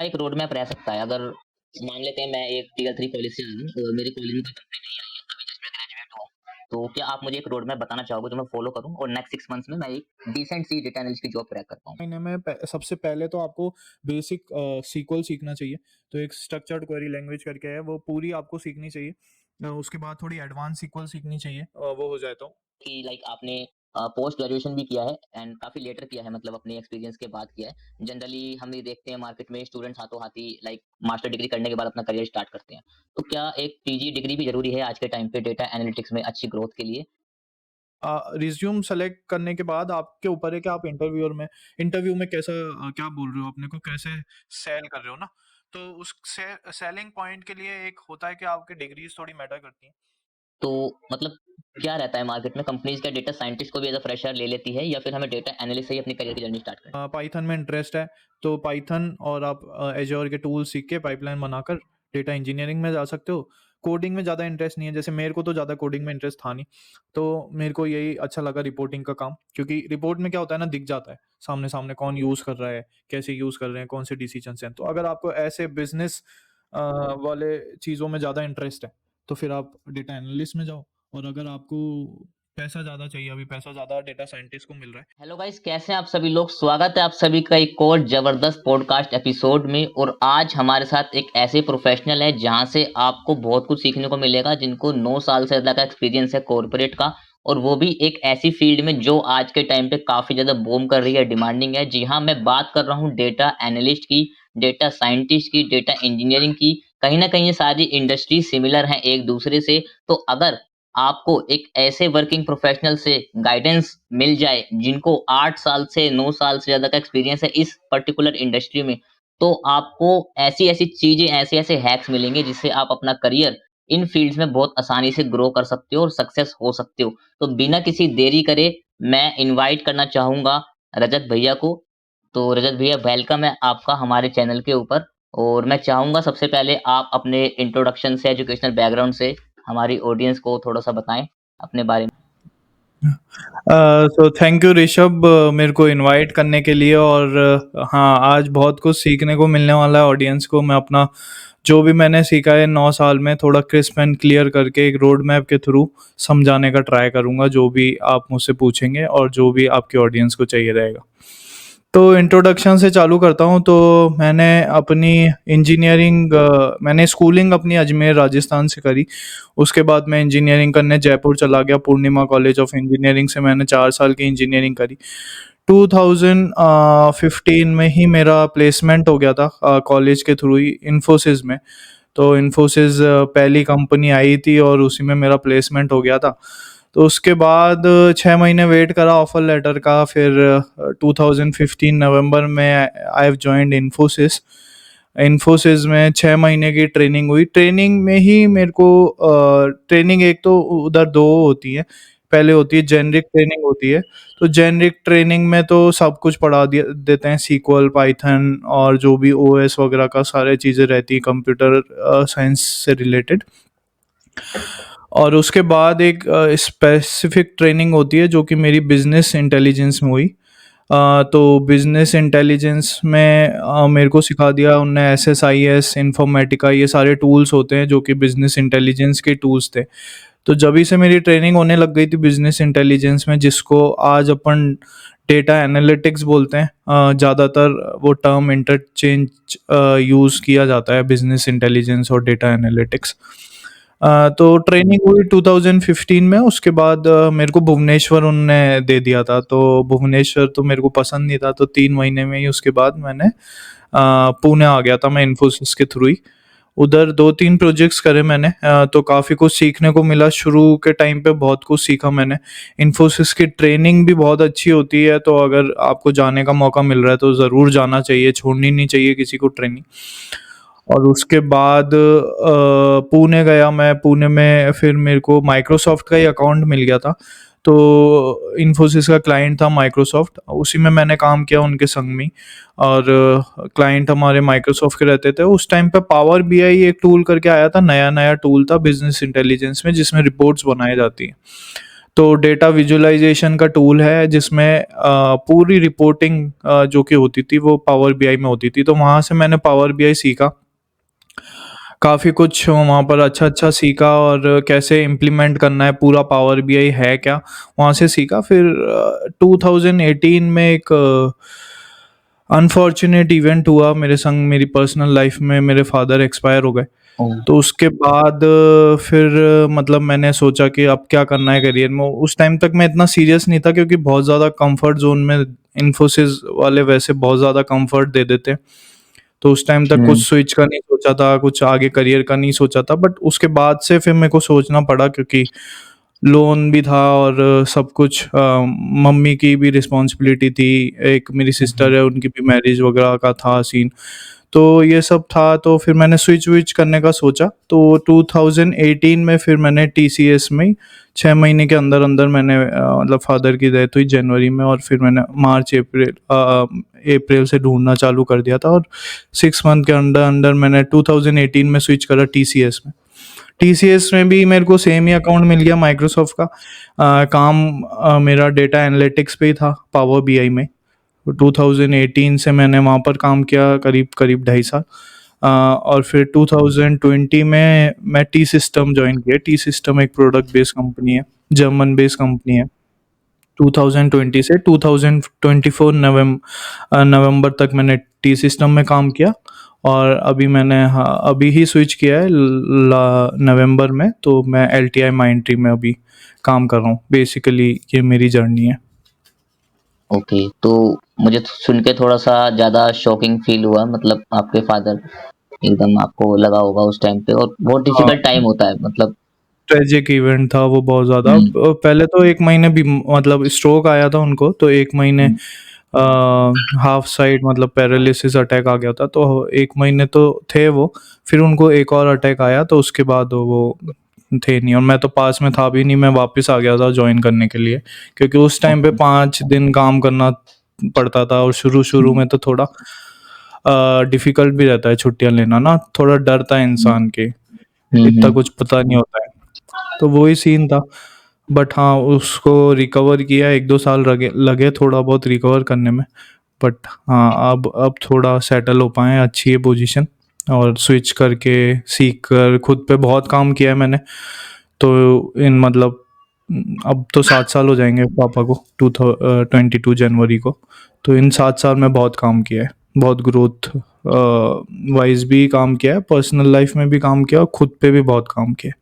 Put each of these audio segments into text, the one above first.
एक road map रह सकता है। अगर मान लेते हैं मैं एक टियर 3 कॉलेज से आया हूँ और मेरे कॉलेज में कोई कंपनी नहीं आई है, अभी जस्ट मैं ग्रेजुएट हुआ हूँ। तो क्या आप मुझे एक रोड मैप बताना चाहोगे जो मैं फॉलो करूँ और नेक्स्ट 6 मंथ्स में मैं एक डिसेंट सी डेटा एनालिस्ट की जॉब क्रैक कर पाऊँ? महीने में सबसे पहले तो आपको बेसिक सीक्वल सीखना चाहिए। तो एक स्ट्रक्चर्ड क्वेरी लैंग्वेज करके है, वो पूरी आपको सीखनी चाहिए। उसके बाद थोड़ी एडवांस सीक्वल सीखनी चाहिए, वो हो जाए तो। कि लाइक आपने पोस्ट ग्रेजुएशन भी किया है एंड काफ़ी लेटर किया है, मतलब अपने एक्सपीरियंस के बाद किया है। जनरली हम ये देखते हैं मार्केट में स्टूडेंट्स हाथों-हाथ ही लाइक मास्टर डिग्री करने के बाद अपना करियर स्टार्ट करते हैं। तो क्या एक पीजी डिग्री भी ज़रूरी है आज के टाइम पे डेटा एनालिटिक्स में अच्छी ग्रोथ के लिए? रिज्यूम सेलेक्ट करने के बाद आपके ऊपर है कि आप इंटरव्यू में कैसा क्या बोल रहे हो, अपने को कैसे सेल कर रहे हो ना। तो उस सेलिंग पॉइंट के लिए एक होता है कि आपकी डिग्रीज थोड़ी मैटर करती हैं। तो मतलब क्या रहता है मार्केट में, कंपनीज़ क्या डेटा साइंटिस्ट को भी एज़ अ फ्रेशर ले लेती है या फिर हमें डेटा एनालिस्ट से ही अपनी करियर की जर्नी स्टार्ट करनी है? पाइथन में इंटरेस्ट है तो पाइथन और आप एज़्योर के टूल सीख के पाइपलाइन बनाकर डेटा इंजीनियरिंग में जा सकते हो। कोडिंग में ज़्यादा इंटरेस्ट नहीं है, जैसे मेरे को तो ज़्यादा कोडिंग में इंटरेस्ट था नहीं। तो मेरे को यही अच्छा लगा रिपोर्टिंग का काम, क्योंकि रिपोर्ट में क्या होता है ना, दिख जाता है सामने-सामने कौन यूज़ कर रहा है, कैसे यूज़ कर रहे हैं, कौन से डिसीजंस हैं। तो अगर आपको ऐसे बिज़नेस वाले चीज़ों में ज़्यादा इंटरेस्ट है, तो फिर आप डेटा एनालिस्ट में जाओ। और अगर आपको पैसा ज़्यादा चाहिए, अभी पैसा ज़्यादा डेटा साइंटिस्ट को मिल रहा है। हेलो गाइस, कैसे हैं आप सभी लोग? स्वागत है आप सभी का एक और जबरदस्त पॉडकास्ट एपिसोड में। और आज हमारे साथ एक ऐसे प्रोफेशनल है जहां से आपको बहुत कुछ सीखने को मिलेगा, जिनको 9 साल से ज़्यादा का एक्सपीरियंस है कॉर्पोरेट का, और वो भी एक ऐसी फील्ड में जो आज के टाइम पे काफ़ी ज़्यादा बूम कर रही है, डिमांडिंग है। जी हाँ, मैं बात कर रहा हूँ डेटा एनालिस्ट की, डेटा साइंटिस्ट की, डेटा इंजीनियरिंग की। कहीं न कहीं ये सारी इंडस्ट्री सिमिलर हैं एक दूसरे से। तो अगर आपको एक ऐसे वर्किंग प्रोफेशनल से गाइडेंस मिल जाए जिनको 8 साल से 9 साल से ज़्यादा का एक्सपीरियंस है इस पर्टिकुलर इंडस्ट्री में, तो आपको ऐसी-ऐसी चीज़ें, ऐसे-ऐसे हैक्स मिलेंगे जिससे आप अपना करियर इन फ़ील्ड्स में बहुत आसानी से ग्रो कर सकते हो और सक्सेस हो सकते हो। तो बिना किसी देरी करे मैं इनवाइट करना चाहूँगा रजत भैया को। तो रजत भैया, वेलकम है आपका हमारे चैनल के ऊपर। और मैं चाहूँगा सबसे पहले आप अपने इंट्रोडक्शन से, एजुकेशनल बैकग्राउंड से हमारी ऑडियंस को थोड़ा-सा बताएँ अपने बारे में। सो थैंक यू ऋषभ, मेरे को इनवाइट करने के लिए। और हाँ, आज बहुत कुछ सीखने को मिलने वाला है ऑडियंस को। मैं अपना जो भी मैंने सीखा है 9 साल में थोड़ा क्रिस्प एंड क्लियर करके एक रोड मैप के थ्रू समझाने का ट्राई करूँगा, जो भी आप मुझसे पूछेंगे और जो भी आपकी ऑडियंस को चाहिए रहेगा। तो इंट्रोडक्शन से चालू करता हूँ। तो मैंने अपनी मैंने स्कूलिंग अपनी अजमेर राजस्थान से करी। उसके बाद मैं इंजीनियरिंग करने जयपुर चला गया, पूर्णिमा कॉलेज ऑफ इंजीनियरिंग से मैंने 4 साल की इंजीनियरिंग करी। 2015 में ही मेरा प्लेसमेंट हो गया था कॉलेज के थ्रू ही इन्फोसिस में। तो इन्फोसिस पहली कंपनी आई थी और उसी में मेरा प्लेसमेंट हो गया था। तो उसके बाद 6 महीने वेट करा ऑफर लेटर का। फिर 2015 नवंबर में I have joined Infosys. Infosys में 6 महीने की ट्रेनिंग हुई। ट्रेनिंग में ही मेरे को ट्रेनिंग एक तो उधर दो होती है। पहले होती है जेनरिक ट्रेनिंग होती है। तो जेनरिक ट्रेनिंग में तो सब कुछ पढ़ा दिया देते हैं, सीक्वल, पाइथन और जो भी ओएस वगैरह का सारे चीज़ें रहती है कंप्यूटर साइंस से रिलेटेड। और उसके बाद एक स्पेसिफिक ट्रेनिंग होती है जो कि मेरी बिजनेस इंटेलिजेंस में हुई। तो बिजनेस इंटेलिजेंस में मेरे को सिखा दिया उनने एसएसआईएस, इन्फॉर्मेटिका, ये सारे टूल्स होते हैं जो कि बिजनेस इंटेलिजेंस के टूल्स थे। तो जभी से मेरी ट्रेनिंग होने लग गई थी बिजनेस इंटेलिजेंस में, जिसको आज अपन डेटा एनालिटिक्स बोलते हैं। ज़्यादातर वो टर्म इंटरचेंज यूज़ किया जाता है, बिजनेस इंटेलिजेंस और डेटा एनालिटिक्स। तो ट्रेनिंग हुई 2015 में। उसके बाद मेरे को भुवनेश्वर उन्होंने दे दिया था। तो भुवनेश्वर तो मेरे को पसंद नहीं था, तो 3 महीने में ही उसके बाद मैंने पुणे आ गया था मैं इन्फोसिस के थ्रू ही। उधर 2-3 प्रोजेक्ट्स करे मैंने। तो काफ़ी कुछ सीखने को मिला। शुरू के टाइम पे बहुत कुछ सीखा मैंने। इन्फोसिस की ट्रेनिंग भी बहुत अच्छी होती है, तो अगर आपको जाने का मौका मिल रहा है तो ज़रूर जाना चाहिए, छोड़नी नहीं चाहिए किसी को ट्रेनिंग। और उसके बाद पुणे गया मैं। पुणे में फिर मेरे को माइक्रोसॉफ्ट का ही अकाउंट मिल गया था। तो इन्फोसिस का क्लाइंट था माइक्रोसॉफ्ट, उसी में मैंने काम किया उनके संग में। और क्लाइंट हमारे माइक्रोसॉफ्ट के रहते थे। उस टाइम पे पावर बीआई एक टूल करके आया था, नया नया टूल था बिजनेस इंटेलिजेंस में, जिसमें रिपोर्ट्स बनाई जाती हैं। तो डेटा विजुअलाइज़ेशन का टूल है जिसमें पूरी रिपोर्टिंग जो कि होती थी वो पावर बीआई में होती थी। तो वहाँ से मैंने पावर बीआई सीखा। काफ़ी कुछ वहाँ पर अच्छा-अच्छा सीखा और कैसे इम्प्लीमेंट करना है पूरा पावर बीआई है क्या, वहाँ से सीखा। फिर 2018 में एक अनफॉर्च्यूनेट इवेंट हुआ मेरे संग मेरी पर्सनल लाइफ़ में, मेरे फादर एक्सपायर हो गए। ओह! तो उसके बाद फिर मतलब मैंने सोचा कि अब क्या करना है करियर में। उस टाइम तक मैं इतना सीरियस नहीं था क्योंकि बहुत ज़्यादा कंफर्ट ज़ोन में इन्फोसिस वाले वैसे बहुत ज़्यादा कंफर्ट दे देते हैं। तो उस टाइम तक कुछ हुँ, स्विच का नहीं सोचा था, कुछ आगे करियर का नहीं सोचा था। बट उसके बाद से फिर मेरे को सोचना पड़ा क्योंकि लोन भी था और सब कुछ मम्मी की भी रिस्पॉन्सिबिलिटी थी। एक मेरी हुँ, सिस्टर हुँ। है, उनकी भी मैरिज वगैरह का था सीन। तो ये सब था, तो फिर मैंने स्विच-विच करने का सोचा। तो 2018 में फिर मैंने टीसीएस में 6 महीने के अंदर-अंदर मैंने मतलब फादर की डेथ हुई जनवरी में, और फिर मैंने अप्रैल से ढूँढना चालू कर दिया था, और 6 मंथ के अंदर-अंदर मैंने 2018 में स्विच करा टीसीएस में। टीसीएस में भी मेरे को सेम ही अकाउंट मिल गया माइक्रोसॉफ्ट का। काम मेरा डेटा एनालिटिक्स पे ही था पावर बीआई में। 2018 से मैंने वहाँ पर काम किया करीब-करीब ढाई साल। और फिर 2020 में मैं टी सिस्टम जॉइन किया। टी सिस्टम एक प्रोडक्ट बेस्ड कंपनी है, जर्मन बेस्ड कंपनी है। 2020 से 2024 नवंबर तक मैंने टी सिस्टम में काम किया, और अभी मैंने अभी ही स्विच किया है नवंबर में, तो मैं एलटीआई माइंडट्री में अभी काम कर रहा हूँ। बेसिकली ये मेरी जर्नी है। ओके, तो मुझे सुन के थोड़ा-सा ज़्यादा शॉकिंग फ़ील हुआ मतलब आपके फादर एकदम आपको लगा होगा उस टाइम पे और बहुत हाँ, डिफ़िकल्ट टाइम होता है मतलब ट्रेजिक इवेंट था वो बहुत ज़्यादा। हुँ, पहले तो 1 महीने भी मतलब स्ट्रोक आया था उनको, तो 1 महीने हुँ, हाफ साइड मतलब पैरालिसिस अटैक आ गया था, तो 1 महीने तो थे वो। फिर उनको एक और अटैक आया, तो उसके बाद वो थे नहीं, और मैं तो पास में था भी नहीं, मैं वापस आ गया था जॉइन करने के लिए। क्योंकि उस टाइम पे ओके, 5 दिन काम करना पड़ता था, और शुरू-शुरू हुँ, में तो थोड़ा डिफ़िकल्ट भी रहता है छुट्टियाँ लेना ना, थोड़ा डर था हुँ, इंसान के, हुँ, इतना हुँ, कुछ पता नहीं होता है। तो वही सीन था। बट हाँ, उसको रिकवर किया, 1-2 साल लगे लगे थोड़ा बहुत रिकवर करने में। बट हाँ, अब थोड़ा सेटल हो पाए हैं, अच्छी है पोज़ीशन, और स्विच करके सीख कर खुद पे बहुत काम किया है मैंने। तो इन मतलब अब तो 7 साल हो जाएँगे पापा को 22 जनवरी को। तो इन 7 साल में बहुत काम किया है, बहुत ग्रोथ वाइज़ भी काम किया है, पर्सनल लाइफ़ में भी काम किया, और खुद पे भी बहुत काम किया है।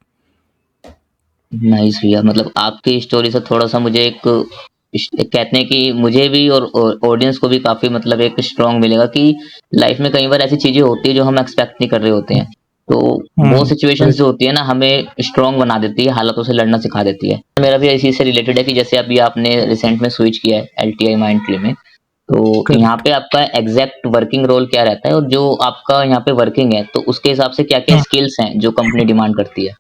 नाइस भैया मतलब आपकी स्टोरी से थोड़ा-सा मुझे एक कहते हैं कि मुझे भी और ऑडियंस को भी काफ़ी मतलब एक स्ट्रॉन्ग मिलेगा कि लाइफ़ में कई बार ऐसी चीज़ें होती हैं जो हम एक्सपेक्ट नहीं कर रहे होते हैं। तो वो हुँ, सिचुएशंस जो होती है ना हमें स्ट्रॉन्ग बना देती है, हालातों से लड़ना सिखा देती है। मेरा भी इसी से रिलेटेड है कि जैसे अभी आपने रिसेंट में स्विच किया है एलटीआई माइंडट्री में, तो यहाँ करेक्ट। पे आपका एग्ज़ैक्ट वर्किंग रोल क्या रहता है और जो आपका यहाँ पे वर्किंग है, तो उसके हिसाब से क्या-क्या हुँ। स्किल्स हैं जो कंपनी डिमांड करती है?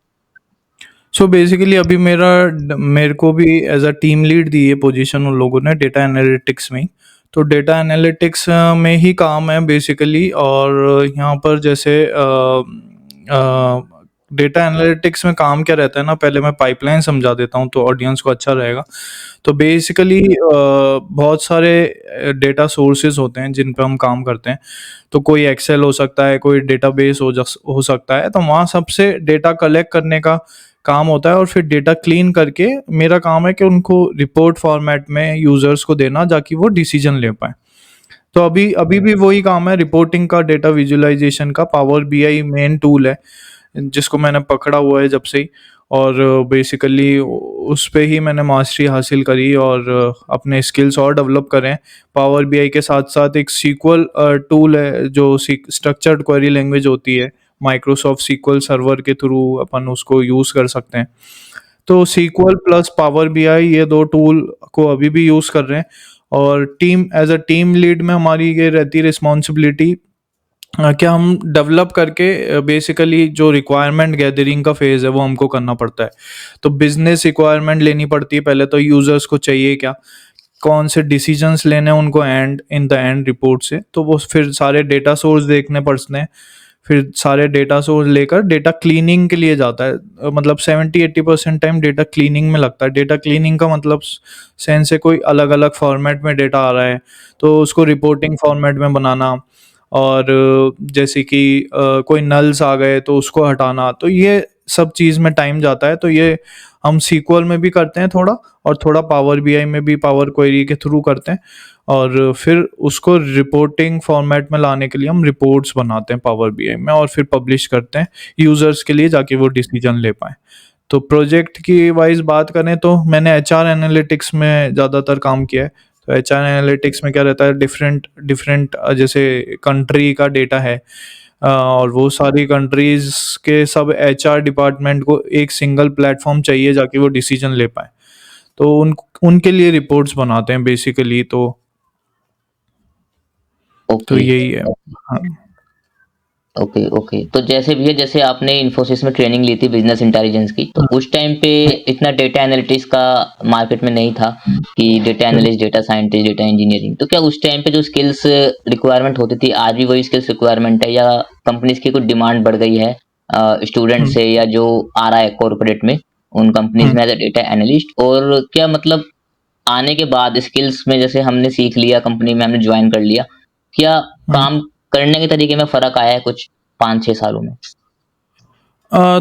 सो बेसिकली अभी मेरे को भी एज़ अ टीम लीड दी है पोजीशन उन लोगों ने डेटा एनालिटिक्स में ही। तो डेटा एनालिटिक्स में ही काम है बेसिकली, और यहाँ पर जैसे डेटा एनालिटिक्स में काम क्या रहता है ना, पहले मैं पाइपलाइन समझा देता हूँ तो ऑडियंस को अच्छा रहेगा। तो बेसिकली बहुत सारे डेटा सोर्सेज़ होते हैं जिन पे हम काम करते हैं। तो कोई एक्सेल हो सकता है, कोई डेटाबेस हो सकता है, तो वहाँ सबसे डेटा कलेक्ट करने का काम होता है, और फिर डेटा क्लीन करके मेरा काम है कि उनको रिपोर्ट फॉर्मेट में यूज़र्स को देना ताकि वो डिसीजन ले पाएँ। तो अभी अभी भी वही काम है रिपोर्टिंग का, डेटा विजुअलाइज़ेशन का। पावर बीआई मेन टूल है, जिसको मैंने पकड़ा हुआ है जब से ही, और बेसिकली उस पे ही मैंने मास्टरी हासिल करी, और अपने स्किल्स और डेवलप करे हैं। पावर बीआई के साथ-साथ एक सीक्वल टूल है जो स्ट्रक्चर्ड क्वेरी लैंग्वेज होती है, माइक्रोसॉफ्ट सीक्वल सर्वर के थ्रू अपन उसको यूज़ कर सकते हैं। तो सीक्वल प्लस पावर बीआई ये 2 टूल को अभी भी यूज़ कर रहे हैं, और team as a team lead में हमारी ये रहती है रिस्पॉन्सिबिलिटी कि हम डेवलप करके बेसिकली जो रिक्वायरमेंट गैदरिंग का फ़ेज़ है वो हमको करना पड़ता है। तो बिज़नेस रिक्वायरमेंट लेनी पड़ती है पहले, तो यूज़र्स को चाहिए क्या? कौन से डिसीजंस लेने हैं उनको इन द एंड रिपोर्ट से, तो वो फिर सारे डेटा सोर्स देखने पड़ते हैं। फिर सारे डेटा सोर्स लेकर डेटा क्लीनिंग के लिए जाता है। मतलब 70-80% टाइम डेटा क्लीनिंग में लगता है। डेटा क्लीनिंग का मतलब सेंस है कोई अलग-अलग फॉर्मेट में डेटा आ रहा है, तो उसको रिपोर्टिंग फॉर्मेट में बनाना, और जैसे कि कोई नल्स आ गए तो उसको हटाना, तो ये सब चीज़ में टाइम जाता है। तो ये हम सीक्वल में भी करते हैं थोड़ा, और थोड़ा पावर बीआई में भी पावर क्वेरी के थ्रू करते हैं, और फिर उसको रिपोर्टिंग फॉर्मेट में लाने के लिए हम रिपोर्ट्स बनाते हैं पावर बीआई में, और फिर पब्लिश करते हैं यूज़र्स के लिए, ताकि वो डिसीजन ले पाएँ। तो प्रोजेक्ट की वाइज़ बात करें तो मैंने एचआर एनालिटिक्स में ज़्यादातर काम किया है। तो एचआर एनालिटिक्स में क्या रहता है, डिफरेंट डिफरेंट जैसे कंट्री का डेटा है, और वो सारी कंट्रीज़ के सब एचआर डिपार्टमेंट को एक सिंगल प्लेटफ़ॉर्म चाहिए, ताकि वो डिसीजन ले पाएँ। तो उनके लिए रिपोर्ट्स बनाते हैं बेसिकली। तो ओके। यही है। हाँ। Okay, okay. तो जैसे भैया, जैसे आपने इन्फोसिस में ट्रेनिंग ली थी बिजनेस इंटेलिजेंस की, तो हाँ, उस टाइम पे इतना डेटा एनालिटिक्स का मार्केट में नहीं था कि data bill analyst, data scientist, data engineering. तो क्या उस टाइम पे जो स्किल्स रिक्वायरमेंट होती थी, आज भी वही स्किल्स रिक्वायरमेंट है, या कंपनीज की कुछ डिमांड बढ़ गई है स्टूडेंट हुँ, से, या जो आ रहा है कॉर्पोरेट में उन कंपनीज हुँ, में एज अ डेटा एनालिस्ट? और क्या मतलब आने के बाद स्किल्स में, जैसे हमने सीख लिया, कंपनी में हमने ज्वाइन कर लिया, क्या हुँ। काम करने के तरीके में फ़र्क आया है कुछ 5-6 सालों में?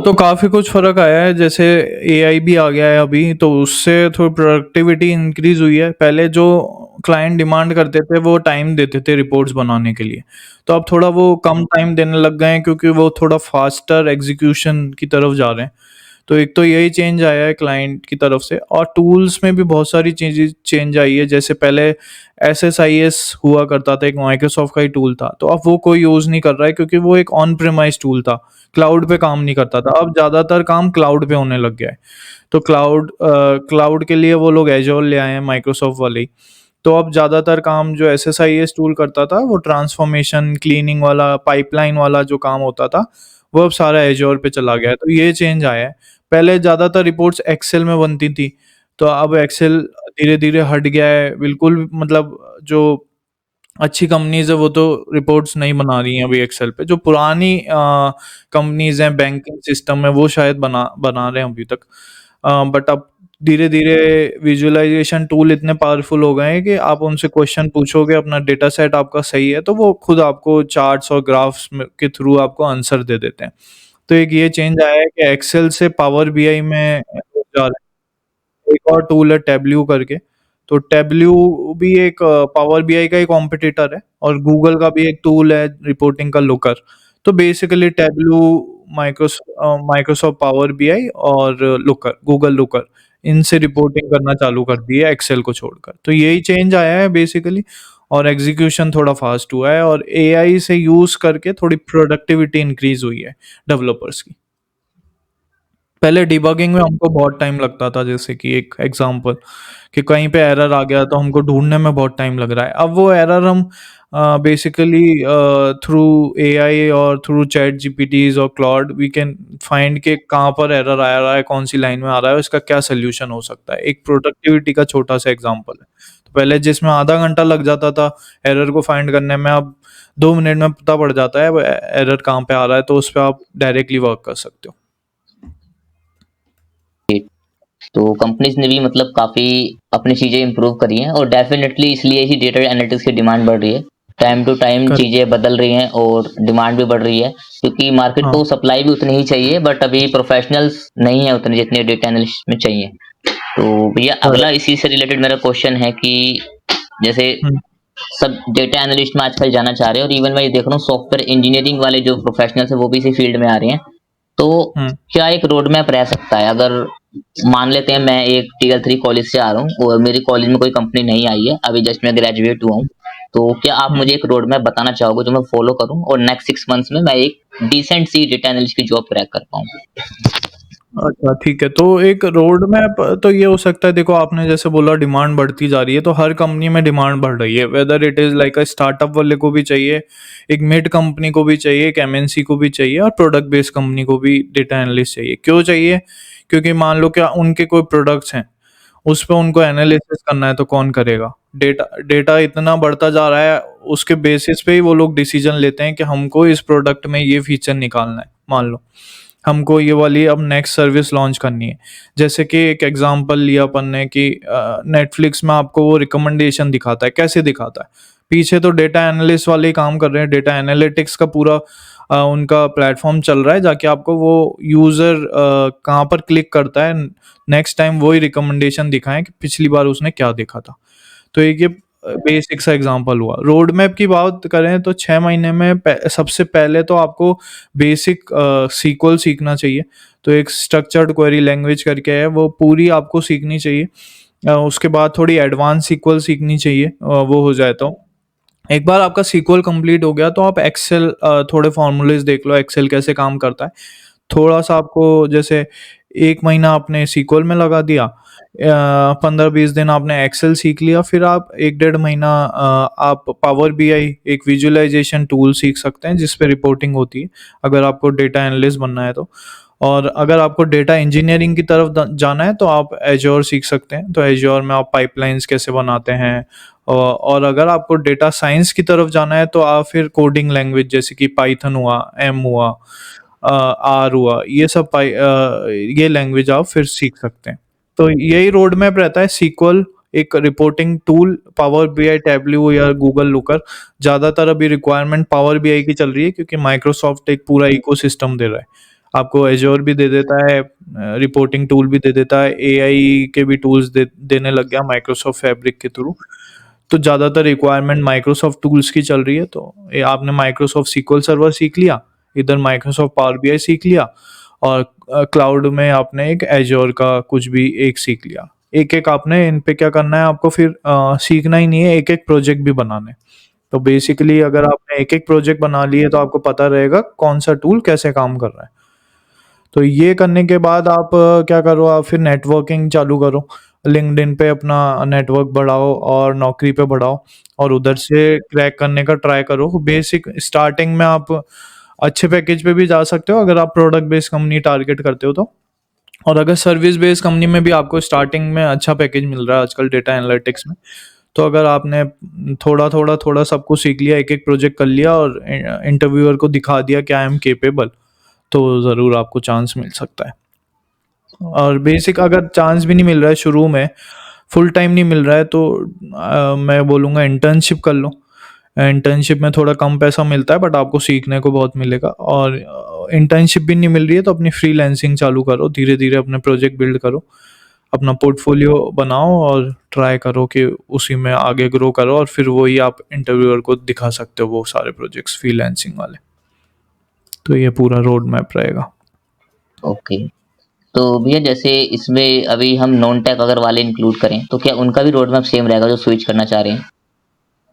तो काफ़ी कुछ फ़र्क आया है, जैसे एआई भी आ गया है अभी, तो उससे थोड़ी प्रोडक्टिविटी इंक्रीज़ हुई है। पहले जो क्लाइंट डिमांड करते थे, वो टाइम देते थे रिपोर्ट्स बनाने के लिए, तो अब थोड़ा वो कम टाइम देने लग गए हैं, क्योंकि वो थोड़ा फास्टर एग्ज़ीक्यूशन की तरफ जा रहे हैं। तो एक तो यही चेंज आया है क्लाइंट की तरफ से, और टूल्स में भी बहुत सारी चीज़ें चेंज आई है। जैसे पहले एसएसआईएस हुआ करता था, एक माइक्रोसॉफ्ट का ही टूल था, तो अब वो कोई यूज़ नहीं कर रहा है, क्योंकि वो एक ऑन प्रिमाइज़ टूल था, क्लाउड पे काम नहीं करता था। अब ज़्यादातर काम क्लाउड पे होने लग गया है। तो क्लाउड के लिए वो लोग एज़्योर ले आए हैं, माइक्रोसॉफ्ट वाले ही। तो अब ज़्यादातर काम जो एसएसआईएस टूल करता था, वो ट्रांसफ़ॉर्मेशन, क्लीनिंग वाला, पाइपलाइन वाला जो काम होता था, वो अब सारा एज़्योर पे चला गया है। तो ये चेंज आया है। पहले ज़्यादातर रिपोर्ट्स एक्सेल में बनती थी, तो अब एक्सेल धीरे-धीरे हट गया है। बिल्कुल मतलब जो अच्छी कंपनीज़ है, वो तो रिपोर्ट्स नहीं बना रही हैं अभी एक्सेल पे। जो पुरानी कंपनीज़ हैं बैंकिंग सिस्टम में, वो शायद बना बना रहे हैं अभी तक। बट अब धीरे-धीरे विजुअलाइज़ेशन टूल इतने पावरफुल हो गए हैं कि आप उनसे क्वेश्चन पूछोगे, अपना डेटा सेट आपका सही है, तो वो खुद आपको चार्ट्स और ग्राफ्स में के थ्रू आपको आंसर दे देते हैं। तो एक ये चेंज आया है कि एक्सेल से पावर बीआई में लोग जा रहे हैं। एक और टूल है टैबल्यू करके, तो टैबल्यू भी एक पावर बीआई का ही कॉम्पिटिटर है, और गूगल का भी एक टूल है रिपोर्टिंग का, लुकर। तो basically tableau, Microsoft power BI और लुकर, गूगल लुकर, इनसे रिपोर्टिंग करना चालू कर दी है एक्सेल को छोड़कर। तो यही चेंज आया है बेसिकली, और एग्ज़ीक्यूशन थोड़ा फ़ास्ट हुआ है, और एआई से यूज़ करके थोड़ी प्रोडक्टिविटी इंक्रीज़ हुई है डेवलपर्स की। पहले डिबगिंग में हमको बहुत टाइम लगता था, जैसे कि एक एग्जांपल, कि कहीं पे एरर आ गया तो हमको ढूँढने में बहुत टाइम लग रहा है। अब वो एरर हम बेसिकली थ्रू एआई और थ्रू चैट जीपीटीज़ और क्लॉड वी कैन फाइंड कि कहाँ पर एरर आ रहा है, कौन-सी लाइन में आ रहा है, इसका क्या सॉल्यूशन हो सकता है। एक प्रोडक्टिविटी का छोटा-सा एग्जांपल है। तो पहले जिसमें आधा घंटा लग जाता था एरर को फाइंड करने में, अब 2 मिनट में पता पड़ जाता है एरर कहाँ पे आ रहा है, तो उस पे आप डायरेक्टली वर्क कर सकते हो। तो कंपनीज ने भी मतलब काफ़ी अपनी चीज़ें इम्प्रूव करी हैं, और डेफ़िनेटली इसलिए ही डेटा एनालिटिक्स की डिमांड बढ़ रही है। Time to time correct. चीज़ें बदल रही हैं और डिमांड भी बढ़ रही है, क्योंकि मार्केट हाँ। को सप्लाई भी उतनी ही चाहिए, बट अभी प्रोफेशनल्स नहीं है उतने जितने डेटा एनालिस्ट में चाहिए। तो भैया, अगला करेक्ट। इसी से रिलेटेड मेरा क्वेश्चन है कि जैसे हुँ, सब डेटा एनालिस्ट में आजकल जाना चाह रहे हैं, और इवन मैं ये देख रहा हूँ सॉफ्टवेयर इंजीनियरिंग वाले जो प्रोफेशनल्स हैं वो भी इसी फील्ड में आ रहे हैं। तो हुँ, क्या एक रोड मैप रह सकता है, अगर मान लेते हैं मैं एक टियर 3 कॉलेज से आ रहा हूँ और मेरी कॉलेज में कोई कंपनी नहीं आई है, अभी जस्ट मैं ग्रेजुएट हुआ हूँ, तो क्या आप हुँ। मुझे एक रोड मैप बताना चाहोगे जो मैं फॉलो करूँ और नेक्स्ट 6 मंथ्स में मैं एक डिसेंट सी डेटा एनालिस्ट की जॉब क्रैक कर पाऊँ? अच्छा, ठीक है। तो एक रोड मैप तो ये हो सकता है, देखो आपने जैसे बोला डिमांड बढ़ती जा रही है, तो हर कंपनी में डिमांड बढ़ रही है। Whether it is like a startup वाले को भी चाहिए, एक मिड कंपनी को भी चाहिए, एक एमएनसी को भी चाहिए, और प्रोडक्ट बेस्ड कंपनी को भी डेटा एनालिस्ट चाहिए। क्यों चाहिए? क्योंकि मान लो क्या उनके कोई प्रोडक्ट्स हैं, उस पे उनको एनालिसिस करना है तो कौन करेगा? डेटा डेटा इतना बढ़ता जा रहा है, उसके बेसिस पे ही वो लोग डिसीजन लेते हैं कि हमको इस प्रोडक्ट में ये फीचर निकालना है। मान लो, हमको ये वाली अब नेक्स्ट सर्विस लॉन्च करनी है। जैसे कि एक एग्ज़ाम्पल लिया अपन ने कि नेटफ्लिक्स में आपको वो रिकमेंडेशन दिखाता है, कैसे दिखाता है? पीछे तो डेटा एनालिस्ट वाले ही काम कर रहे हैं, डेटा एनालिटिक्स का पूरा उनका प्लेटफ़ॉर्म चल रहा है, जाके आपको वो यूज़र कहाँ पर क्लिक करता है, नेक्स्ट टाइम वही रिकमेंडेशन दिखाएँ कि पिछली बार उसने क्या देखा था। तो एक ये बेसिक सा एग्ज़ाम्पल हुआ। रोड मैप की बात करें तो 6 महीने में सबसे पहले तो आपको बेसिक सीक्वल सीखना चाहिए। तो एक स्ट्रक्चर्ड क्वेरी लैंग्वेज करके है, वो पूरी आपको सीखनी चाहिए। उसके बाद थोड़ी एडवांस सीक्वल सीखनी चाहिए, वो हो जाए तो। एक बार आपका सीक्वल कंप्लीट हो गया तो आप एक्सेल थोड़े फ़ॉर्मूलेज़ देख लो, एक्सेल कैसे काम करता है। थोड़ा-सा आपको जैसे 1 महीना आपने सीक्वल में लगा दिया, 15-20 दिन आपने एक्सेल सीख लिया, फिर आप 1 डेढ़ महीना आप पावर बीआई एक विजुअलाइज़ेशन टूल सीख सकते हैं जिस पे रिपोर्टिंग होती है, अगर आपको डेटा एनालिस्ट बनना है तो। और अगर आपको डेटा इंजीनियरिंग की तरफ द जाना है तो आप एज़्योर सीख सकते हैं, तो एज़्योर में आप पाइपलाइन्स कैसे बनाते हैं। और अगर आपको डेटा साइंस की तरफ जाना है तो आप फिर कोडिंग लैंग्वेज जैसे कि पाइथन हुआ, एम हुआ, आर हुआ, ये लैंग्वेज आप फिर सीख सकते हैं। तो यही रोड मैप रहता है, सीक्वल, एक reporting tool, power BI, tableau या गूगल लुकर। ज़्यादातर अभी रिक्वायरमेंट पावर बीआई की चल रही है क्योंकि माइक्रोसॉफ्ट एक पूरा इकोसिस्टम दे रहा है। आपको एज़्योर भी दे देता है, रिपोर्टिंग टूल भी दे देता है, एआई के भी टूल्स देने लग गया माइक्रोसॉफ्ट फैब्रिक के थ्रू। तो ज़्यादातर रिक्वायरमेंट माइक्रोसॉफ्ट टूल्स की चल रही है, तो ये आपने माइक्रोसॉफ्ट सीक्वल सर्वर सीख लिया, इधर माइक्रोसॉफ्ट पावर बीआई सीख लिया, और क्लाउड में आपने एक एज़्योर का कुछ भी एक सीख लिया। एक-एक आपने इन पे क्या करना है, आपको फिर सीखना ही नहीं है, एक-एक प्रोजेक्ट भी बनाने। तो बेसिकली अगर आपने एक-एक प्रोजेक्ट बना लिए तो आपको पता रहेगा कौन-सा टूल कैसे काम कर रहा है। तो ये करने के बाद आप क्या करो, आप फिर नेटवर्किंग चालू करो। लिंक्डइन पे अपना नेटवर्क बढ़ाओ और नौकरी पे बढ़ाओ और उधर से क्रैक करने का ट्राई करो। बेसिक स्टार्टिंग में आप अच्छे पैकेज पे भी जा सकते हो अगर आप प्रोडक्ट बेस्ड कंपनी टारगेट करते हो तो। और अगर सर्विस बेस्ड कंपनी में भी आपको स्टार्टिंग में अच्छा पैकेज मिल रहा है आजकल डेटा एनालिटिक्स में, तो अगर आपने थोड़ा सब कुछ सीख लिया, एक-एक प्रोजेक्ट कर लिया और इंटरव्यूअर को दिखा दिया कि आई एम कैपेबल, तो ज़रूर आपको चांस मिल सकता है। और बेसिक अगर चांस भी नहीं मिल रहा है शुरू में, फुल टाइम नहीं मिल रहा है तो मैं बोलूँगा इंटर्नशिप कर लो। इंटर्नशिप में थोड़ा कम पैसा मिलता है बट आपको सीखने को बहुत मिलेगा। और इंटर्नशिप भी नहीं मिल रही है तो अपनी फ्रीलांसिंग चालू करो, धीरे-धीरे अपने प्रोजेक्ट बिल्ड करो, अपना पोर्टफोलियो बनाओ और ट्राई करो कि उसी में आगे ग्रो करो और फिर वही आप इंटरव्यूअर को दिखा सकते हो वो सारे प्रोजेक्ट्स फ्रीलांसिंग वाले। तो ये पूरा रोड मैप रहेगा। ओके। तो भैया जैसे इसमें अभी हम नॉन टेक अगर वाले इंक्लूड करें, तो क्या उनका भी रोड मैप सेम रहेगा जो स्विच करना चाह रहे हैं?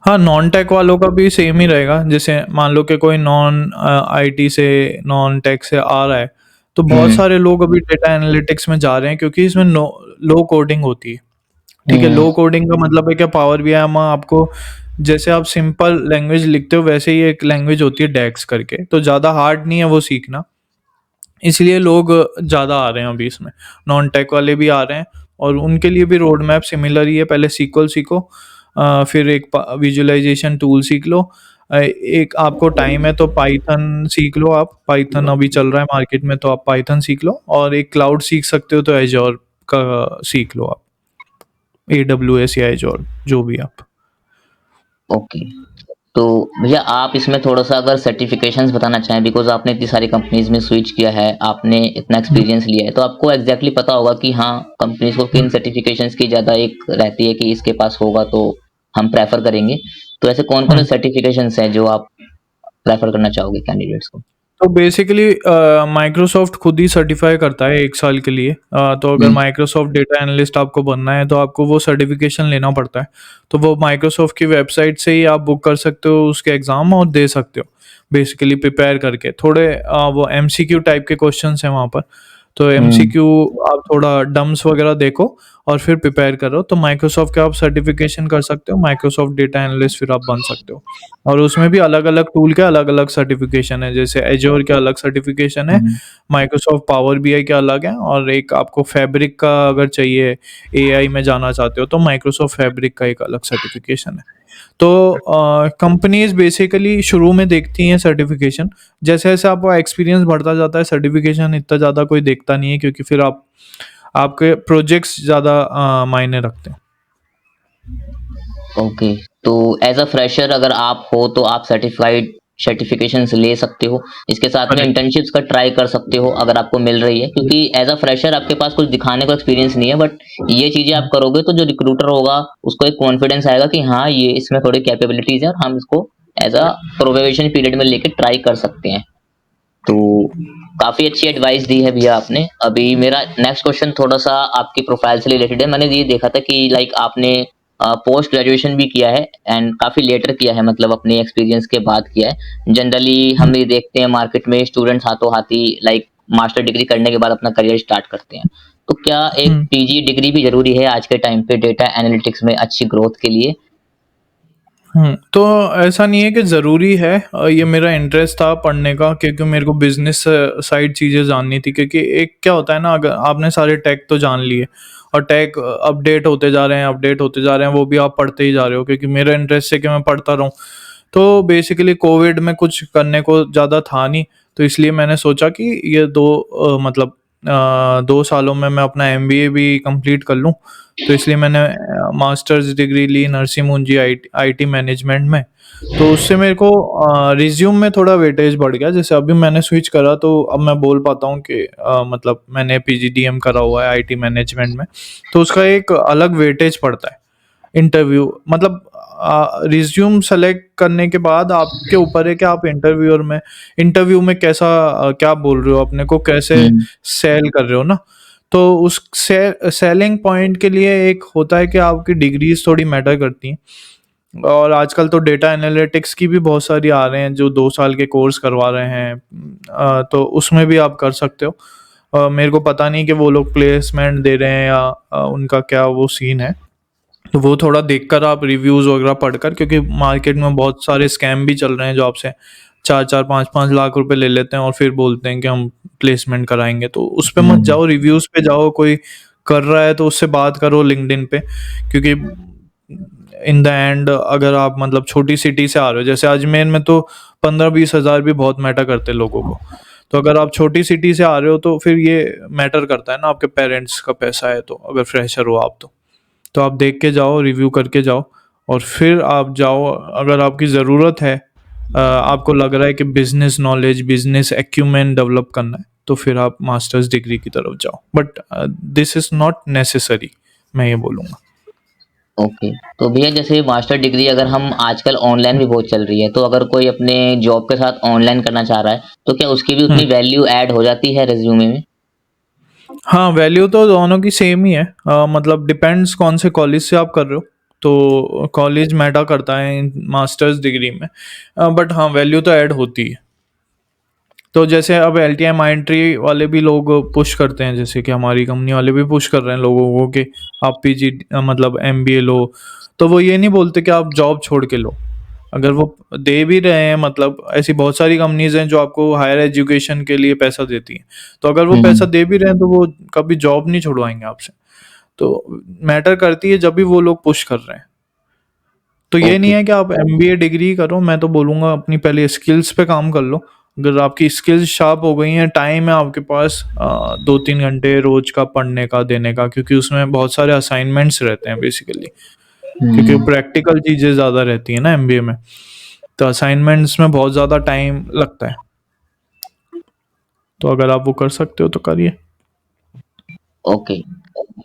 हाँ, नॉन टेक वालों का भी सेम ही रहेगा। जैसे मान लो कि कोई नॉन आईटी से, नॉन टेक से आ रहा है, तो बहुत हुँ, सारे लोग अभी डेटा एनालिटिक्स में जा रहे हैं क्योंकि इसमें लो कोडिंग होती है। ठीक है, हुँ, लो कोडिंग का मतलब है क्या, पावर बीआई में आपको जैसे आप सिंपल लैंग्वेज लिखते हो वैसे ही एक लैंग्वेज होती है डेक्स करके, तो ज़्यादा हार्ड नहीं है वो सीखना। इसलिए लोग ज़्यादा आ रहे हैं अभी इसमें, नॉन टेक वाले भी आ रहे हैं और उनके लिए भी रोड मैप सिमिलर ही है। पहले सीक्वल सीखो, फिर एक विजुअलाइज़ेशन टूल सीख लो। एक आपको टाइम है तो पाइथन सीख लो आप, पाइथन अभी चल रहा है मार्केट में तो आप पाइथन सीख लो, और एक क्लाउड सीख सकते हो तो एज़्योर का सीख लो आप, एडब्ल्यूएस या एज़्योर जो भी आप। ओके। तो भैया आप इसमें थोड़ा-सा अगर सर्टिफ़िकेशंस बताना चाहें बिकॉज़ आपने इतनी सारी कंपनीज़ में स्विच किया है, आपने इतना हुँ, एक्सपीरियंस लिया है, तो आपको एग्ज़ैक्टली पता होगा कि हाँ, कंपनीज़ को हुँ। किन सर्टिफ़िकेशंस की ज़्यादा एक रहती है कि इसके पास होगा तो हम प्रेफ़र करेंगे। तो ऐसे कौन-कौन हुँ। से सर्टिफ़िकेशंस हैं जो आप प्रेफ़र करना चाहोगे कैंडिडेट्स को? तो बेसिकली माइक्रोसॉफ्ट खुद ही सर्टिफ़ाई करता है 1 साल के लिए। तो अगर हुँ, माइक्रोसॉफ्ट डेटा एनालिस्ट आपको बनना है तो आपको वो सर्टिफ़िकेशन लेना पड़ता है। तो वो माइक्रोसॉफ्ट की वेबसाइट से ही आप बुक कर सकते हो उसके एग्ज़ाम और दे सकते हो, बेसिकली प्रिपेयर करके। थोड़े वो एमसीक्यू टाइप के क्वेश्चन्स हैं वहाँ पर। तो हम्म। एमसीक्यू आप थोड़ा डम्स वगैरह देखो और फिर प्रिपेयर करो, तो माइक्रोसॉफ्ट का आप सर्टिफिकेशन कर सकते हो, माइक्रोसॉफ्ट डेटा एनालिस्ट फिर आप बन सकते हो। और उसमें भी अलग अलग टूल के अलग अलग सर्टिफिकेशन है, जैसे एजोर के अलग सर्टिफिकेशन है, हम्म। माइक्रोसॉफ्ट पावर बीआई के अलग है, और एक आपको फैब्रिक का अगर चाहिए, एआई में जाना चाहते हो तो माइक्रोसॉफ्ट फैब्रिक का एक अलग सर्टिफिकेशन है। तो कंपनीज़ बेसिकली शुरू में देखती हैं सर्टिफ़िकेशन, जैसे-जैसे आपका एक्सपीरियंस बढ़ता जाता है, सर्टिफ़िकेशन इतना ज़्यादा कोई देखता नहीं है, क्योंकि फिर आप आपके प्रोजेक्ट्स ज़्यादा मायने रखते हैं। ओके, तो एज़ अ फ्रेशर अगर आप हो तो आप सर्टिफ़िकेशंस ले सकते हो। इसके साथ में करेक्ट। इंटर्नशिप्स का ट्राई कर सकते हो अगर आपको मिल रही है, क्योंकि एज़ अ फ्रेशर आपके पास कुछ दिखाने को एक्सपीरियंस नहीं है, बट ये चीज़ें आप हुँ, करोगे तो जो रिक्रूटर होगा उसको एक कॉन्फिडेंस आएगा कि हाँ, ये इसमें थोड़ी कैपेबिलिटीज़ है और हम इसको एज़ अ प्रोबेबिशन पीरियड में लेके ट्राई कर सकते हैं। तो काफ़ी अच्छी एडवाइस दी है भैया आपने। अभी मेरा नेक्स्ट क्वेश्चन थोड़ा-सा आपकी प्रोफ़ाइल से रिलेटेड है। मैंने ये देखा था कि लाइक आपने पोस्ट ग्रेजुएशन भी किया है एंड काफ़ी लेटर किया है, मतलब अपने एक्सपीरियंस के बाद किया है। जनरली हुँ, हम ये देखते हैं मार्केट में स्टूडेंट्स हाथों-हाथ ही लाइक मास्टर डिग्री करने के बाद अपना करियर स्टार्ट करते हैं। तो क्या एक हुँ। पीजी डिग्री भी ज़रूरी है आज के टाइम पे डेटा एनालिटिक्स में अच्छी ग्रोथ के लिए? तो ऐसा नहीं है कि ज़रूरी है, ये मेरा इंटरेस्ट था पढ़ने का, क्योंकि मेरे को बिज़नेस साइड चीज़ें जाननी थी, क्योंकि एक क्या होता है ना, अगर आपने सारे टेक तो जान लिए और टेक अपडेट होते जा रहे हैं, अपडेट होते जा रहे हैं, वो भी आप पढ़ते ही जा रहे हो, क्योंकि मेरा इंटरेस्ट है कि मैं पढ़ता रहूँ। तो बेसिकली कोविड में कुछ करने को ज़्यादा था नहीं, तो इसलिए मैंने सोचा कि ये 2 मतलब 2 सालों में मैं अपना एमबीए भी कंप्लीट कर लूँ। तो इसलिए मैंने मास्टर्स डिग्री ली नरसिम्हा मुंजी आईटी मैनेजमेंट में। तो उससे मेरे को रिज़्यूम में थोड़ा वेटेज बढ़ गया। जैसे अभी मैंने स्विच करा, तो अब मैं बोल पाता हूँ कि मतलब मैंने पीजीडीएम करा हुआ है आईटी मैनेजमेंट में, तो उसका एक अलग वेटेज पड़ता है। इंटरव्यू मतलब रिज़्यूम सेलेक्ट करने के बाद आपके ऊपर है कि आप इंटरव्यू में कैसा क्या बोल रहे हो, अपने को कैसे हुँ, सेल कर रहे हो ना। तो उस सेलिंग पॉइंट के लिए एक होता है कि आपकी डिग्रीज़ थोड़ी मैटर करती हैं। और आजकल तो डेटा एनालिटिक्स की भी बहुत सारी आ रहे हैं, जो 2 साल के कोर्स करवा रहे हैं। तो उसमें भी आप कर सकते हो। मेरे को पता नहीं कि वो लोग प्लेसमेंट दे रहे हैं या उनका क्या वो सीन है। तो वो थोड़ा देखकर आप रिव्यूज़ वगैरह पढ़कर, क्योंकि मार्केट में बहुत सारे स्कैम भी चल रहे हैं जो आपसे 4-4 5-5 लाख रुपए ले लेते हैं और फिर बोलते हैं कि हम प्लेसमेंट कराएँगे। तो उस पे मत हुँ, जाओ, रिव्यूज़ पे जाओ, कोई कर रहा है तो उससे बात करो लिंक्डइन पे, क्योंकि इन द एंड अगर आप मतलब छोटी सिटी से आ रहे हो, जैसे अजमेर में तो 15-20 हज़ार भी बहुत मैटर करते हैं लोगों को। तो अगर आप छोटी सिटी से आ रहे हो तो फिर ये मैटर करता है ना, आपके पेरेंट्स का पैसा है तो, अगर फ्रेशर हो आप तो। तो आप देख के जाओ, रिव्यू करके जाओ और फिर आप जाओ। अगर आपकी ज़रूरत है, आपको लग रहा है कि business knowledge, business acumen develop करना है, तो फिर आप मास्टर्स डिग्री की तरफ जाओ। But this is not necessary, मैं ये बोलूँगा। ओके। तो भैया जैसे मास्टर डिग्री अगर हम आजकल ऑनलाइन भी बहुत चल रही है, तो अगर कोई अपने जॉब के साथ ऑनलाइन करना चाह रहा है, तो क्या उसकी भी हुँ। उतनी वैल्यू ऐड हो जाती है रिज़्यूमे में? हाँ, वैल्यू तो दोनों की सेम ही है। मतलब डिपेंड्स कौन से कॉलेज से आप कर रहे हो। तो कॉलेज मैटर करता है इन मास्टर्स डिग्री में। बट हाँ, वैल्यू तो ऐड होती है। तो जैसे अब एलटीआई माइंडट्री वाले भी लोग पुश करते हैं, जैसे कि हमारी कंपनी वाले भी पुश कर रहे हैं लोगों को कि आप पीजी मतलब एमबीए लो। तो वो ये नहीं बोलते कि आप जॉब छोड़ के लो। अगर वो दे भी रहे हैं, मतलब ऐसी बहुत सारी कंपनीज़ हैं जो आपको हायर एजुकेशन के लिए पैसा देती हैं। तो अगर वो हुँ, पैसा दे भी रहे हैं तो वो कभी जॉब नहीं छुड़वाएँगे आपसे। तो मैटर करती है जब भी वो लोग पुश कर रहे हैं। तो ये नहीं ओके। है कि आप एमबीए डिग्री करो, मैं तो बोलूँगा अपनी पहले स्किल्स पे काम कर लो। अगर आपकी स्किल्स शार्प हो गई हैं, टाइम है आपके पास 2-3 घंटे रोज़ का पढ़ने का, देने का, क्योंकि उसमें बहुत सारे असाइनमेंट्स रहते हैं बेसिकली। क्योंकि हुँ, प्रैक्टिकल चीज़ें ज़्यादा रहती हैं ना एमबीए में, तो असाइनमेंट्स में बहुत ज़्यादा टाइम लगता है। तो अगर आप वो कर सकते हो तो करिए। ओके।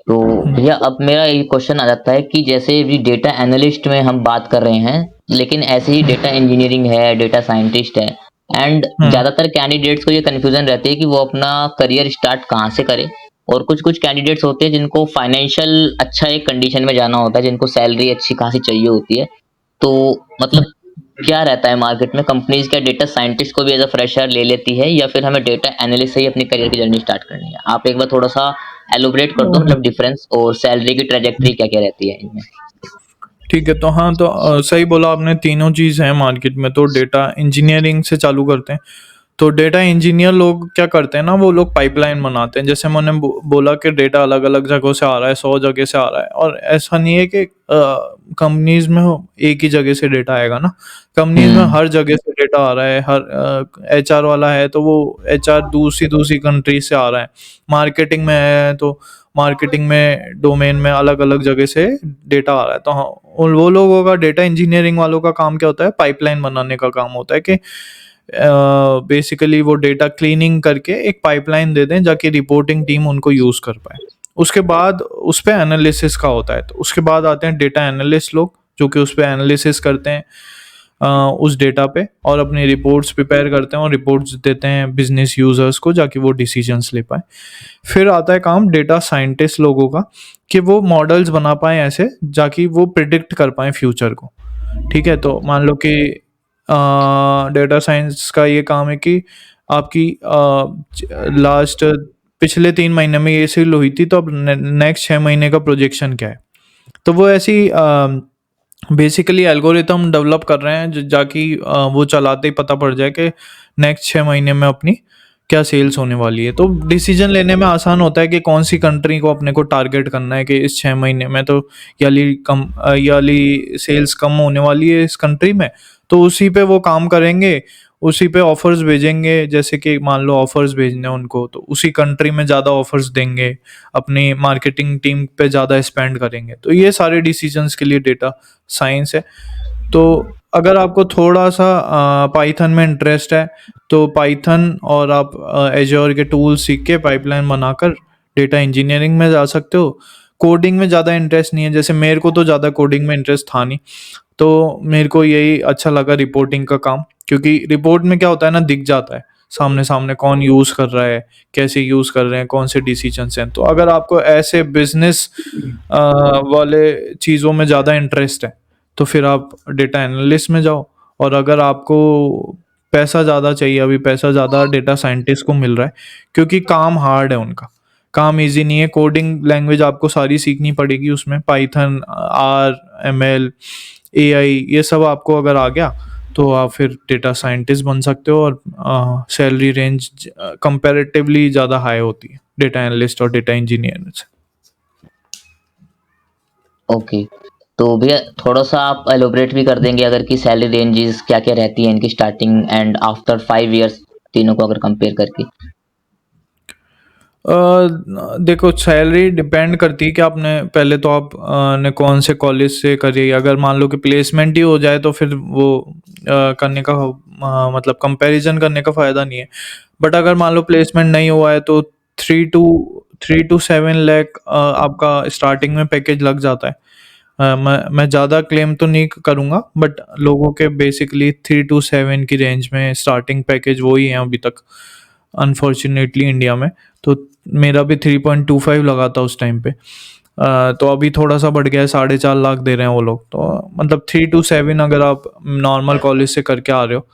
तो हुँ, भैया अब मेरा एक क्वेश्चन आ जाता है कि जैसे अभी डेटा एनालिस्ट में हम बात कर रहे हैं, लेकिन ऐसे ही डेटा इंजीनियरिंग है, डेटा साइंटिस्ट है एंड हुँ, ज़्यादातर कैंडिडेट्स को ये कन्फ्यूज़न रहती है कि वो अपना करियर स्टार्ट कहाँ से करें? और कुछ-कुछ कैंडिडेट्स होते हैं जिनको फाइनेंशियल अच्छा एक कंडीशन में जाना होता है, जिनको सैलरी अच्छी खासी चाहिए होती है। तो हुँ। मतलब क्या रहता है मार्केट में, कंपनीज क्या डेटा साइंटिस्ट को भी एज अ फ्रेशर ले लेती है या फिर हमें डेटा एनालिस्ट से ही अपनी करियर की जर्नी स्टार्ट करनी है? आप एक बार थोड़ा सा एलोबरेट कर दो, मतलब डिफरेंस और सैलरी की ट्रेजेक्टरी क्या क्या रहती है इनमें। ठीक है, तो हाँ, तो सही बोला आपने, तीनों चीज़ हैं मार्केट में। तो डेटा इंजीनियरिंग से चालू करते हैं। तो डेटा इंजीनियर लोग क्या करते हैं ना, वो लोग पाइपलाइन बनाते हैं। जैसे मैंने बोला कि डेटा अलग अलग जगहों से आ रहा है, 100 जगह से आ रहा है, और ऐसा नहीं है कि कंपनीज में एक ही जगह से डेटा आएगा ना। कंपनीज में हम्म। हर जगह से डेटा आ रहा है। हर एचआर वाला है तो वो एचआर दूसरी दूसरी कंट्री से आ रहा है। मार्केटिंग में है तो मार्केटिंग में डोमेन में अलग अलग जगह से डेटा आ रहा है। तो हाँ, वो लोगों का, डेटा इंजीनियरिंग वालों का काम क्या होता है, पाइपलाइन बनाने का काम होता है कि बेसिकली वो डेटा क्लीनिंग करके एक पाइपलाइन दे दें जाकि रिपोर्टिंग टीम उनको यूज़ कर पाए। उसके बाद उस पे एनालिसिस का होता है। तो उसके बाद आते हैं डेटा एनालिस्ट लोग, जो कि उस पे एनालिसिस करते हैं उस डेटा पे, और अपनी रिपोर्ट्स प्रिपेयर करते हैं और रिपोर्ट्स देते हैं बिजनेस यूजर्स को, जाकि वो डिसीजंस ले पाए। फिर आता है काम डेटा साइंटिस्ट लोगों का, कि वो मॉडल्स बना पाएँ ऐसे जाकि वो प्रिडिक्ट कर पाएँ फ्यूचर को। ठीक है? तो मान लो कि डेटा साइंस का ये काम है कि आपकी लास्ट पिछले 3 महीने में ये सेल हुई थी, तो अब ने नेक्स्ट 6 महीने का प्रोजेक्शन क्या है? तो वो ऐसी बेसिकली एल्गोरिथम डेवलप कर रहे हैं, जाकि वो चलाते ही पता पड़ जाए कि नेक्स्ट 6 महीने में अपनी क्या सेल्स होने वाली है। तो डिसीजन लेने में आसान होता है कि कौन सी कंट्री को अपने को टारगेट करना है, कि इस 6 महीने में तो ये वाली सेल्स कम होने वाली है इस कंट्री में, तो उसी पे वो काम करेंगे, उसी पे ऑफर्स भेजेंगे। जैसे कि मान लो ऑफर्स भेजने हैं उनको, तो उसी कंट्री में ज़्यादा ऑफर्स देंगे, अपनी मार्केटिंग टीम पे ज़्यादा स्पेंड करेंगे। तो ये सारे डिसीजंस के लिए डेटा साइंस है। तो अगर आपको थोड़ा-सा पाइथन में इंटरेस्ट है, तो पाइथन और आप एज़्योर के टूल्स सीख के पाइपलाइन बनाकर डेटा इंजीनियरिंग में जा सकते हो। कोडिंग में ज़्यादा इंटरेस्ट नहीं है, जैसे मेरे को तो ज़्यादा कोडिंग में इंटरेस्ट था नहीं, तो मेरे को यही अच्छा लगा रिपोर्टिंग का काम, क्योंकि रिपोर्ट में क्या होता है ना, दिख जाता है सामने-सामने कौन यूज़ कर रहा है, कैसे यूज़ कर रहे हैं, कौन से डिसीजंस हैं। तो अगर आपको ऐसे बिज़नेस वाले चीज़ों में ज़्यादा इंटरेस्ट है, तो फिर आप डेटा एनालिस्ट में जाओ। और अगर आपको पैसा ज़्यादा चाहिए, अभी पैसा ज़्यादा डेटा साइंटिस्ट को मिल रहा है, क्योंकि काम हार्ड है उनका, काम ईज़ी नहीं है। कोडिंग लैंग्वेज आपको सारी सीखनी पड़ेगी उसमें, पाइथन, आर, एमएल, एआई, ये सब आपको अगर आ गया, तो आप फिर डेटा साइंटिस्ट बन सकते हो। और सैलरी रेंज कंपैरेटिवली ज़्यादा हाई होती है डेटा एनालिस्ट और डेटा इंजीनियर से। ओके, तो भैया थोड़ा सा आप एलोबरेट भी कर देंगे अगर कि सैलरी रेंजेस क्या क्या रहती है इनकी स्टार्टिंग एंड आफ्टर 5 इयर्स, तीनों को अगर कंपेयर करके। देखो, सैलरी डिपेंड करती है कि आपने पहले तो आप ने कौन से कॉलेज से करी है। अगर मान लो कि प्लेसमेंट ही हो जाए, तो फिर वो करने का मतलब कंपैरिजन करने का फ़ायदा नहीं है। बट अगर मान लो प्लेसमेंट नहीं हुआ है, तो 3 टू 7 लाख आपका स्टार्टिंग में पैकेज लग जाता है। मैं ज़्यादा क्लेम तो नहीं करूँगा, बट लोगों के बेसिकली 3 टू 7 की रेंज में स्टार्टिंग पैकेज वही है अभी तक, अनफॉर्चुनेटली इंडिया में। तो मेरा भी 3.25 लगा था उस टाइम पे। तो अभी थोड़ा-सा बढ़ गया है, 4.5 लाख दे रहे हैं वो लोग। तो मतलब 3 टू 7 अगर आप नॉर्मल कॉलेज से करके आ रहे हो,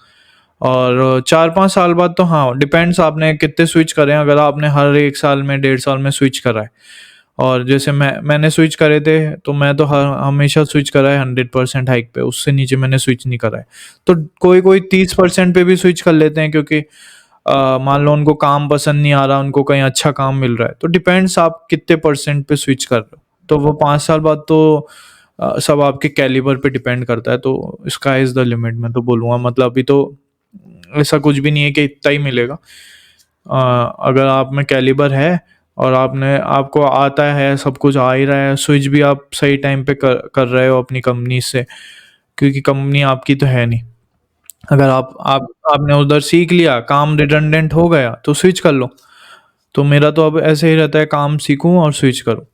और 4-5 साल बाद तो हाँ, डिपेंड्स आपने कितने स्विच करे हैं। अगर आपने हर 1 साल में, 1.5 साल में स्विच करा है, और जैसे मैंने स्विच करे थे, तो मैं तो हमेशा स्विच करा है 100% हाइक पे, उससे नीचे मैंने स्विच नहीं करा है। तो कोई-कोई 30% पे भी स्विच कर लेते हैं, क्योंकि मान लो उनको काम पसंद नहीं आ रहा, उनको कहीं अच्छा काम मिल रहा है। तो डिपेंड्स आप कितने परसेंट पे स्विच कर रहे हो। तो वो 5 साल बाद तो सब आपके कैलिबर पे डिपेंड करता है। तो स्काई इज़ द लिमिट मैं तो बोलूँगा। मतलब अभी तो ऐसा कुछ भी नहीं है कि इतना ही मिलेगा। अगर आप में कैलिबर है और आपको आता है, सब कुछ आ ही रहा है, स्विच भी आप सही टाइम पे कर रहे हो अपनी कंपनी से, क्योंकि कंपनी आपकी तो है नहीं। अगर आपने उधर सीख लिया, काम रिडंडेंट हो गया, तो स्विच कर लो। तो मेरा तो अब ऐसे ही रहता है, काम सीखूँ और स्विच करूँ।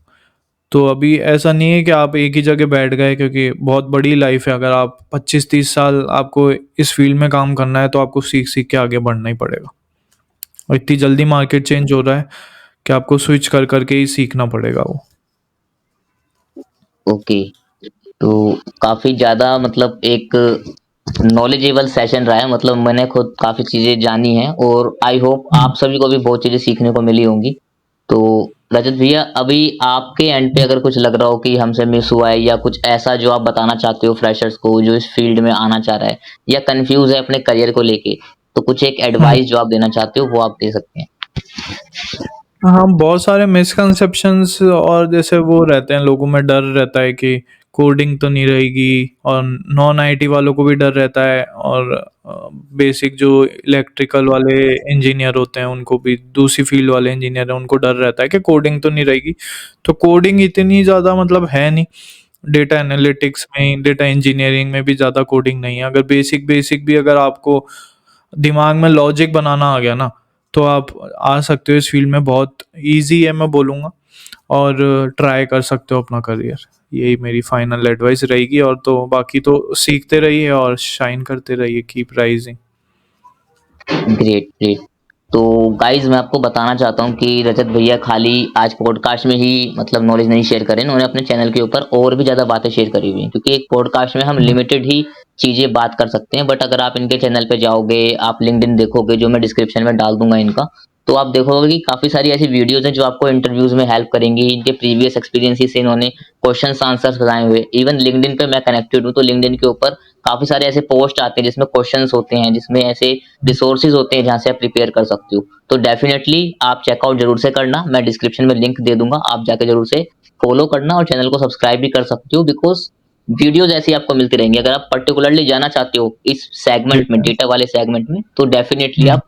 तो अभी ऐसा नहीं है कि आप एक ही जगह बैठ गए, क्योंकि बहुत बड़ी लाइफ है। अगर आप 25-30 साल आपको इस फील्ड में काम करना है, तो आपको सीख-सीख के आगे बढ़ना ही पड़ेगा। और इतनी जल्दी मार्केट चेंज हो रहा है कि आपको स्विच कर के ही सीखना पड़ेगा वो। ओके, तो काफ़ी ज़्यादा मतलब एक नॉलेजेबल सेशन रहा है, मतलब मैंने खुद काफ़ी चीज़ें जानी हैं और आई होप हुँ। आप सभी को भी बहुत चीज़ें सीखने को मिली होंगी। तो रजत भैया, अभी आपके एंड पे अगर कुछ लग रहा हो कि हमसे मिस हुआ है या कुछ ऐसा जो आप बताना चाहते हो फ्रेशर्स को जो इस फील्ड में आना चाह रहा है या कन्फ्यूज़ है अपने करियर को लेके, तो कुछ एक हुँ। एडवाइस जो आप देना चाहते हो वो आप दे सकते हैं। हाँ, बहुत सारे मिसकंसेप्शंस और जैसे वो रहते हैं, लोगों में डर रहता है कि कोडिंग तो नहीं रहेगी, और नॉन आईटी वालों को भी डर रहता है, और बेसिक जो इलेक्ट्रिकल वाले इंजीनियर होते हैं उनको भी, दूसरी फील्ड वाले इंजीनियर हैं उनको डर रहता है कि कोडिंग तो नहीं रहेगी। तो कोडिंग इतनी ज़्यादा मतलब है नहीं, डेटा एनालिटिक्स में, डेटा इंजीनियरिंग में भी ज़्यादा कोडिंग नहीं है। अगर बेसिक बेसिक भी अगर आपको दिमाग में लॉजिक बनाना आ गया ना, तो आप आ सकते हो इस फील्ड में, बहुत ईज़ी है मैं बोलूँगा, और ट्राई कर सकते हो अपना करियर। यही मेरी फाइनल एडवाइस रहेगी, और तो बाकी तो सीखते रहिए और शाइन करते रहिए, कीप राइजिंग। Great, great. तो गाइज़ मैं आपको बताना चाहता हूँ कि रजत भैया खाली आज पॉडकास्ट में ही मतलब नॉलेज नहीं शेयर करे, उन्होंने अपने चैनल के ऊपर और भी ज़्यादा बातें शेयर करी हुई हैं, क्योंकि एक पॉडकास्ट में हम हुँ, लिमिटेड ही चीज़ें बात कर सकते हैं। बट अगर आप इनके चैनल पे जाओगे, आप लिंक्डइन देखोगे, जो मैं डिस्क्रिप्शन में डाल दूँगा इनका, तो आप देखोगे कि काफ़ी सारी ऐसी वीडियोज़ हैं जो आपको इंटरव्यूज़ में हेल्प करेंगी। इनके प्रीवियस एक्सपीरियंसेस से इन्होंने क्वेश्चन्स आंसर्स बताए हुए। इवन लिंक्डइन पे मैं कनेक्टेड हूँ, तो लिंक्डइन के ऊपर काफ़ी सारे ऐसे पोस्ट आते हैं जिसमें क्वेश्चन्स होते हैं, जिसमें ऐसे हुँ, रिसोर्सेज होते हैं जहाँ से आप प्रिपेयर कर सकते हो। तो डेफिनेटली आप चेकआउट जरूर से करना, मैं डिस्क्रिप्शन में लिंक दे दूंगा, आप जाके जरूर से फॉलो करना और चैनल को सब्सक्राइब भी कर सकते हो, बिकॉज वीडियोज ऐसी आपको मिलती रहेंगी। अगर आप पर्टिकुलरली जाना चाहते हो इस ठीक सेगमेंट में, है। डेटा वाले सेगमेंट में, तो डेफिनेटली हुँ, आप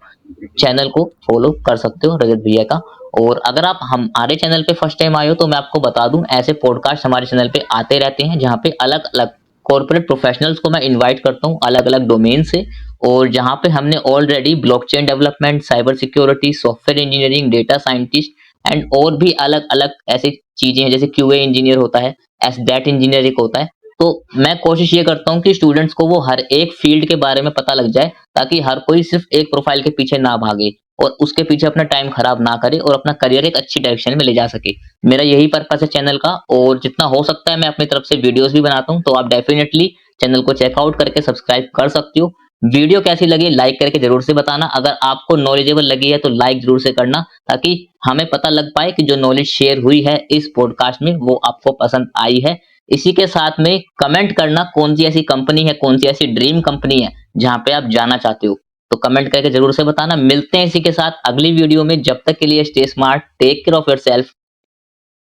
चैनल को फॉलो कर सकते हो रजत भैया का। और अगर आप हमारे चैनल पे फर्स्ट टाइम आए हो तो मैं आपको बता दूं, ऐसे पॉडकास्ट हमारे चैनल पे आते रहते हैं जहाँ पे अलग अलग कॉर्पोरेट प्रोफेशनल्स को मैं इनवाइट करता हूँ अलग अलग डोमेन से, और जहाँ पे हमने already blockchain development, cyber security, software engineering, data scientist and और भी अलग अलग ऐसी चीजें हैं, जैसे क्यूए इंजीनियर होता है, एस डेट इंजीनियर एक होता है। तो मैं कोशिश ये करता हूँ कि स्टूडेंट्स को वो हर एक फील्ड के बारे में पता लग जाए, ताकि हर कोई सिर्फ एक प्रोफाइल के पीछे ना भागे और उसके पीछे अपना टाइम खराब ना करे और अपना करियर एक अच्छी डायरेक्शन में ले जा सके। मेरा यही पर्पस है चैनल का, और जितना हो सकता है मैं अपनी तरफ से वीडियोस भी बनाता हूँ, तो आप डेफिनेटली चैनल को चेकआउट करके सब्सक्राइब कर सकते हो। वीडियो कैसी लगी लाइक करके जरूर से बताना, अगर आपको नॉलेजेबल लगी है तो लाइक जरूर से करना, ताकि हमें पता लग पाए कि जो नॉलेज शेयर हुई है इस पॉडकास्ट में वो आपको पसंद आई है। इसी के साथ में कमेंट करना कौन सी ऐसी कंपनी है, कौन सी ऐसी ड्रीम कंपनी है जहां पे आप जाना चाहते हो, तो कमेंट करके जरूर से बताना। मिलते हैं इसी के साथ अगली वीडियो में, जब तक के लिए stay smart, take care of yourself,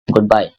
good bye.